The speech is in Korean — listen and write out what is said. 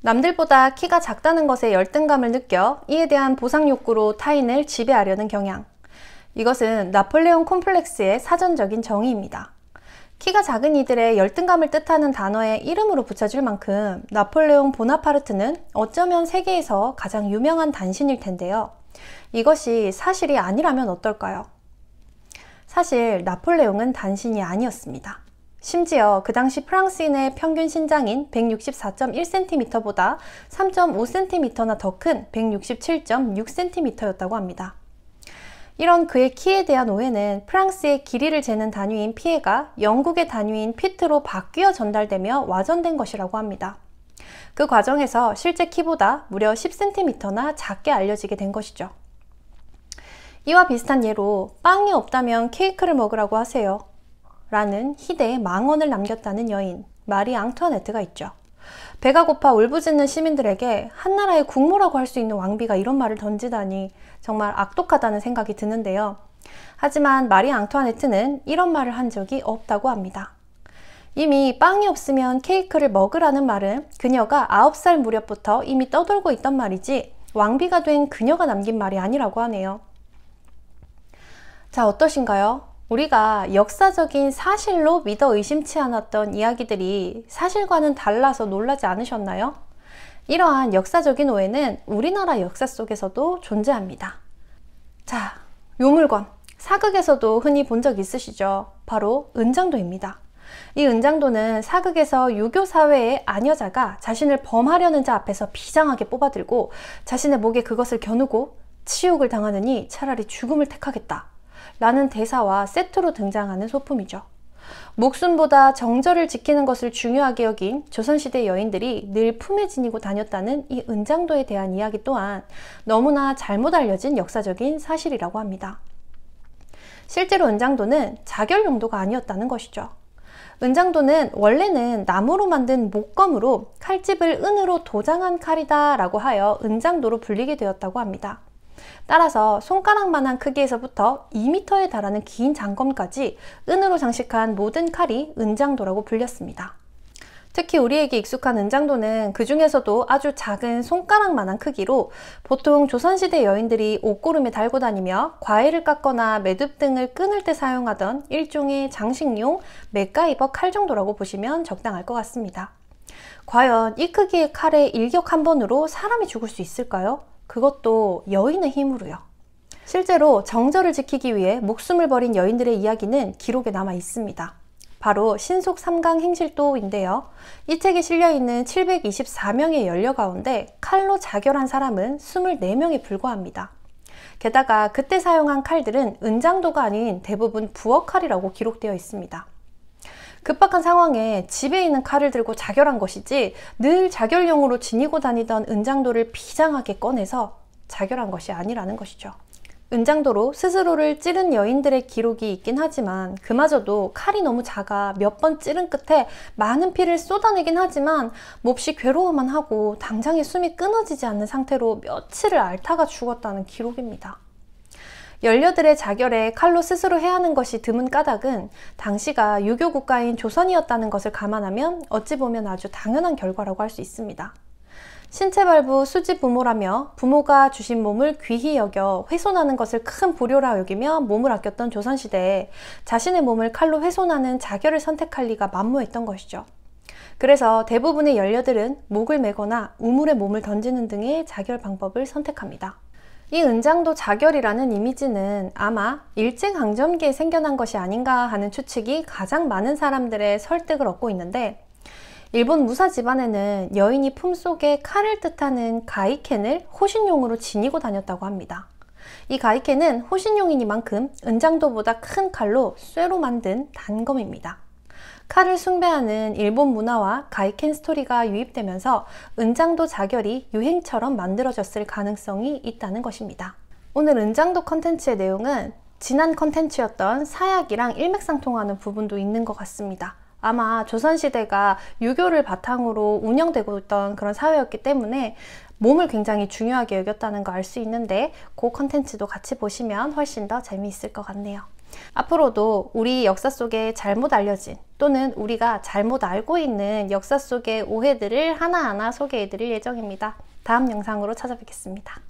남들보다 키가 작다는 것에 열등감을 느껴 이에 대한 보상 욕구로 타인을 지배하려는 경향. 이것은 나폴레옹 콤플렉스의 사전적인 정의입니다. 키가 작은 이들의 열등감을 뜻하는 단어에 이름으로 붙여줄 만큼 나폴레옹 보나파르트는 어쩌면 세계에서 가장 유명한 단신일 텐데요. 이것이 사실이 아니라면 어떨까요? 사실 나폴레옹은 단신이 아니었습니다. 심지어 그 당시 프랑스인의 평균 신장인 164.1cm보다 3.5cm나 더 큰 167.6cm였다고 합니다. 이런 그의 키에 대한 오해는 프랑스의 길이를 재는 단위인 피에가 영국의 단위인 피트로 바뀌어 전달되며 와전된 것이라고 합니다. 그 과정에서 실제 키보다 무려 10cm나 작게 알려지게 된 것이죠. 이와 비슷한 예로 빵이 없다면 케이크를 먹으라고 하세요 라는 희대의 망언을 남겼다는 여인 마리 앙투아네트가 있죠. 배가 고파 울부짖는 시민들에게 한나라의 국모라고 할 수 있는 왕비가 이런 말을 던지다니 정말 악독하다는 생각이 드는데요. 하지만 마리 앙투아네트는 이런 말을 한 적이 없다고 합니다. 이미 빵이 없으면 케이크를 먹으라는 말은 그녀가 9살 무렵부터 이미 떠돌고 있던 말이지 왕비가 된 그녀가 남긴 말이 아니라고 하네요. 자, 어떠신가요? 우리가 역사적인 사실로 믿어 의심치 않았던 이야기들이 사실과는 달라서 놀라지 않으셨나요? 이러한 역사적인 오해는 우리나라 역사 속에서도 존재합니다. 자, 요 물건, 사극에서도 흔히 본 적 있으시죠? 바로 은장도입니다. 이 은장도는 사극에서 유교 사회의 아녀자가 자신을 범하려는 자 앞에서 비장하게 뽑아들고 자신의 목에 그것을 겨누고 치욕을 당하느니 차라리 죽음을 택하겠다 라는 대사와 세트로 등장하는 소품이죠. 목숨보다 정절을 지키는 것을 중요하게 여긴 조선시대 여인들이 늘 품에 지니고 다녔다는 이 은장도에 대한 이야기 또한 너무나 잘못 알려진 역사적인 사실이라고 합니다. 실제로 은장도는 자결 용도가 아니었다는 것이죠. 은장도는 원래는 나무로 만든 목검으로 칼집을 은으로 도장한 칼이다 라고 하여 은장도로 불리게 되었다고 합니다. 따라서 손가락만한 크기에서부터 2m에 달하는 긴 장검까지 은으로 장식한 모든 칼이 은장도라고 불렸습니다. 특히 우리에게 익숙한 은장도는 그 중에서도 아주 작은 손가락만한 크기로 보통 조선시대 여인들이 옷고름에 달고 다니며 과일을 깎거나 매듭 등을 끊을 때 사용하던 일종의 장식용 맥가이버 칼 정도라고 보시면 적당할 것 같습니다. 과연 이 크기의 칼에 일격 한 번으로 사람이 죽을 수 있을까요? 그것도 여인의 힘으로요. 실제로 정절을 지키기 위해 목숨을 버린 여인들의 이야기는 기록에 남아 있습니다. 바로 신속 3강 행실도인데요. 이 책에 실려있는 724명의 연려 가운데 칼로 자결한 사람은 24명에 불과합니다. 게다가 그때 사용한 칼들은 은장도가 아닌 대부분 부엌칼이라고 기록되어 있습니다. 급박한 상황에 집에 있는 칼을 들고 자결한 것이지 늘 자결용으로 지니고 다니던 은장도를 비장하게 꺼내서 자결한 것이 아니라는 것이죠. 은장도로 스스로를 찌른 여인들의 기록이 있긴 하지만 그마저도 칼이 너무 작아 몇 번 찌른 끝에 많은 피를 쏟아내긴 하지만 몹시 괴로워만 하고 당장에 숨이 끊어지지 않는 상태로 며칠을 앓다가 죽었다는 기록입니다. 연려들의 자결에 칼로 스스로 해하는 것이 드문 까닭은 당시가 유교 국가인 조선이었다는 것을 감안하면 어찌 보면 아주 당연한 결과라고 할 수 있습니다. 신체발부 수지부모라며 부모가 주신 몸을 귀히 여겨 훼손하는 것을 큰 불효라 여기며 몸을 아꼈던 조선시대에 자신의 몸을 칼로 훼손하는 자결을 선택할 리가 만무했던 것이죠. 그래서 대부분의 연려들은 목을 매거나 우물에 몸을 던지는 등의 자결 방법을 선택합니다. 이 은장도 자결이라는 이미지는 아마 일제강점기에 생겨난 것이 아닌가 하는 추측이 가장 많은 사람들의 설득을 얻고 있는데 일본 무사 집안에는 여인이 품속에 칼을 뜻하는 가이켄을 호신용으로 지니고 다녔다고 합니다. 이 가이켄은 호신용이니만큼 은장도보다 큰 칼로 쇠로 만든 단검입니다. 칼을 숭배하는 일본 문화와 가이켄 스토리가 유입되면서 은장도 자결이 유행처럼 만들어졌을 가능성이 있다는 것입니다. 오늘 은장도 컨텐츠의 내용은 지난 컨텐츠였던 사약이랑 일맥상통하는 부분도 있는 것 같습니다. 아마 조선시대가 유교를 바탕으로 운영되고 있던 그런 사회였기 때문에 몸을 굉장히 중요하게 여겼다는 거 알 수 있는데 그 컨텐츠도 같이 보시면 훨씬 더 재미있을 것 같네요. 앞으로도 우리 역사 속에 잘못 알려진 또는 우리가 잘못 알고 있는 역사 속의 오해들을 하나하나 소개해 드릴 예정입니다. 다음 영상으로 찾아뵙겠습니다.